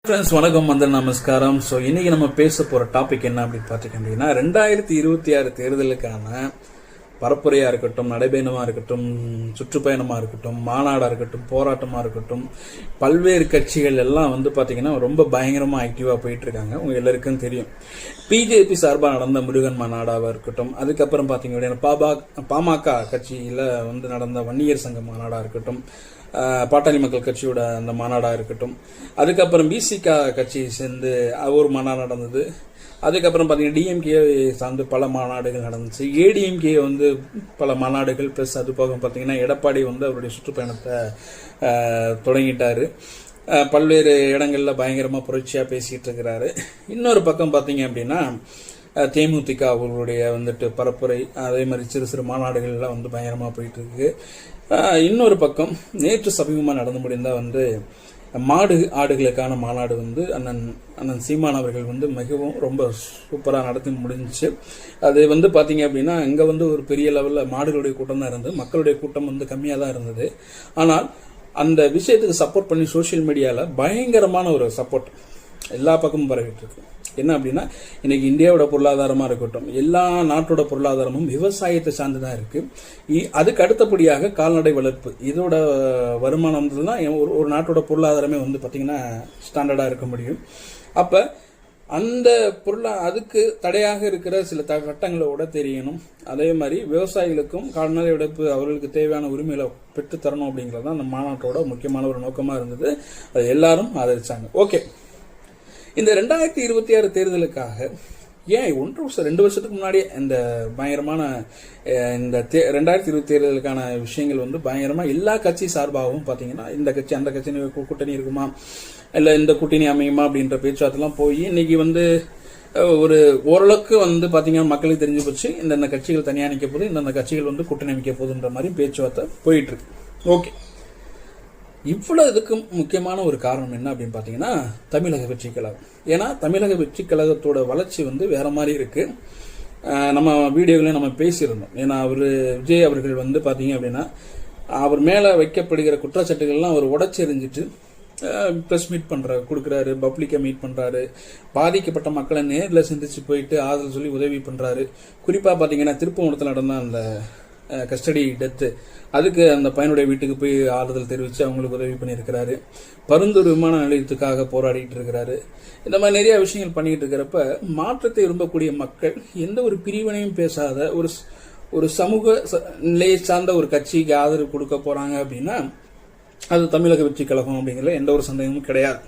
Friends வணக்கம், வந்து நமஸ்காரம். ஸோ இன்னைக்கு நம்ம பேச போகிற டாபிக் என்ன அப்படின்னு பார்த்துக்கிட்டிங்கன்னா 2026 தேர்தலுக்கான பரப்புரையாக இருக்கட்டும், நடைபயணமாக இருக்கட்டும், சுற்றுப்பயணமாக இருக்கட்டும், மாநாடாக இருக்கட்டும், போராட்டமாக இருக்கட்டும், பல்வேறு கட்சிகள் எல்லாம் வந்து பார்த்தீங்கன்னா ரொம்ப பயங்கரமாக ஆக்டிவாக போயிட்டு இருக்காங்க. உங்கள் எல்லாருக்கும் தெரியும். பிஜேபி சார்பாக நடந்த முருகன் மாநாடாக இருக்கட்டும், அதுக்கப்புறம் பார்த்தீங்கன்னா பாமக கட்சியில் வந்து நடந்த வன்னியர் சங்க மாநாடாக இருக்கட்டும், பாட்டாளி மக்கள் கட்சியோட அந்த மாநாடாக இருக்கட்டும், அதுக்கப்புறம் பிசிகா கட்சியை சேர்ந்து ஒரு மாநாடு நடந்தது. அதுக்கப்புறம் பார்த்தீங்கன்னா டிஎம்கே சார்ந்து பல மாநாடுகள் நடந்துச்சு. ஏடிஎம்கே வந்து பல மாநாடுகள் ப்ளஸ் அது போக பார்த்தீங்கன்னா எடப்பாடி வந்து அவருடைய சுற்றுப்பயணத்தை தொடங்கிட்டாரு. பல்வேறு இடங்களில் பயங்கரமாக புரட்சியாக பேசிகிட்டு இருக்கிறாரு. இன்னொரு பக்கம் பார்த்தீங்க அப்படின்னா தேமுதிக அவர்களுடைய வந்துட்டு பரப்புரை, அதே மாதிரி சிறு சிறு மாநாடுகள்லாம் வந்து பயங்கரமாக போயிட்டு இருக்கு. இன்னொரு பக்கம் நேற்று சமீபமாக நடந்து முடிந்தால் வந்து மாடு ஆடுகளுக்கான மாநாடு வந்து அண்ணன் சீமான் அவர்கள் வந்து மிகவும் ரொம்ப சூப்பராக நடத்தி முடிஞ்சிச்சு. அது வந்து பார்த்தீங்க அப்படின்னா இங்கே வந்து ஒரு பெரிய லெவலில் மாடுகளுடைய கூட்டம் தான் இருந்தது, மக்களுடைய கூட்டம் வந்து கம்மியாக தான் இருந்தது. ஆனால் அந்த விஷயத்துக்கு சப்போர்ட் பண்ணி சோசியல் மீடியாவில் பயங்கரமான ஒரு சப்போர்ட் எல்லா பக்கமும் பரவிட்டு இருக்கு. என்ன அப்படின்னா இன்னைக்கு இந்தியாவோட பொருளாதாரமாக இருக்கட்டும், எல்லா நாட்டோட பொருளாதாரமும் விவசாயத்தை சார்ந்து தான் இருக்கு. அதுக்கு அடுத்தபடியாக கால்நடை வளர்ப்பு, இதோட வருமானம் தான் ஒரு நாட்டோட பொருளாதாரமே வந்து பார்த்தீங்கன்னா ஸ்டாண்டர்டாக இருக்க முடியும். அப்போ அந்த அதுக்கு தடையாக இருக்கிற சில சட்டங்களோட தெரியணும். அதே மாதிரி விவசாயிகளுக்கும் கால்நடை வளர்ப்பு அவர்களுக்கு தேவையான உரிமைகளை பெற்றுத்தரணும் அப்படிங்கிறது தான் அந்த மாநாட்டோட முக்கியமான ஒரு நோக்கமாக இருந்தது. அது எல்லாரும் ஆதரிச்சாங்க. ஓகே, இந்த 2026 தேர்தலுக்காக ஏன் 2 வருஷத்துக்கு முன்னாடியே இந்த பயங்கரமான இந்த 2020 தேர்தலுக்கான விஷயங்கள் வந்து பயங்கரமாக எல்லா கட்சி சார்பாகவும் பார்த்தீங்கன்னா இந்த கட்சி அந்த கட்சி கூட்டணி இருக்குமா இல்லை இந்த கூட்டணி அமையுமா அப்படின்ற பேச்சுவார்த்தைலாம் போய் இன்னைக்கு வந்து ஒரு ஓரளவுக்கு வந்து பார்த்தீங்கன்னா மக்களுக்கு தெரிஞ்சு போச்சு இந்தந்த கட்சிகள் தனியாக நிற்க போகுது, இந்தந்த கட்சிகள் வந்து கூட்டணி அமைக்க போகுதுன்ற மாதிரி பேச்சுவார்த்தை போயிட்டு இருக்கு. ஓகே, இவ்வளவு இதுக்கு முக்கியமான ஒரு காரணம் என்ன அப்படின்னு பார்த்தீங்கன்னா தமிழக வெற்றி கழகம். ஏன்னா தமிழக வெற்றி கழகத்தோட வளர்ச்சி வந்து வேற மாதிரி இருக்கு. நம்ம வீடியோகளையும் நம்ம பேசியிருந்தோம். ஏன்னா விஜய் அவர்கள் வந்து பார்த்தீங்க அப்படின்னா அவர் மேலே வைக்கப்படுகிற குற்றச்சாட்டுகள்லாம் அவர் உடச்சி எறிஞ்சிட்டு ப்ரெஸ் மீட் கொடுக்குறாரு, பப்ளிக்கை மீட் பண்ணுறாரு, பாதிக்கப்பட்ட மக்களை நேரில் சந்திச்சு போயிட்டு ஆதரவு சொல்லி உதவி பண்ணுறாரு. குறிப்பாக பார்த்தீங்கன்னா திருப்பூணத்தில் நடந்த அந்த கஸ்டடி டெத்து, அதுக்கு அந்த பையனுடைய வீட்டுக்கு போய் ஆறுதல் தெரிவித்து அவங்களுக்கு உதவி பண்ணியிருக்கிறாரு. பருந்தூர் விமான நிலையத்துக்காக போராடிட்டு இருக்கிறாரு. இந்த மாதிரி நிறைய விஷயங்கள் பண்ணிட்டு இருக்கிறப்ப மாற்றத்தை விரும்பக்கூடிய மக்கள் எந்த ஒரு பிரிவினையும் பேசாத ஒரு சமூக நிலையை சார்ந்த ஒரு கட்சிக்கு ஆதரவு கொடுக்க போறாங்க அப்படின்னா அது தமிழக வெற்றி கழகம் அப்படிங்கிற எந்த ஒரு சந்தேகமும் கிடையாது.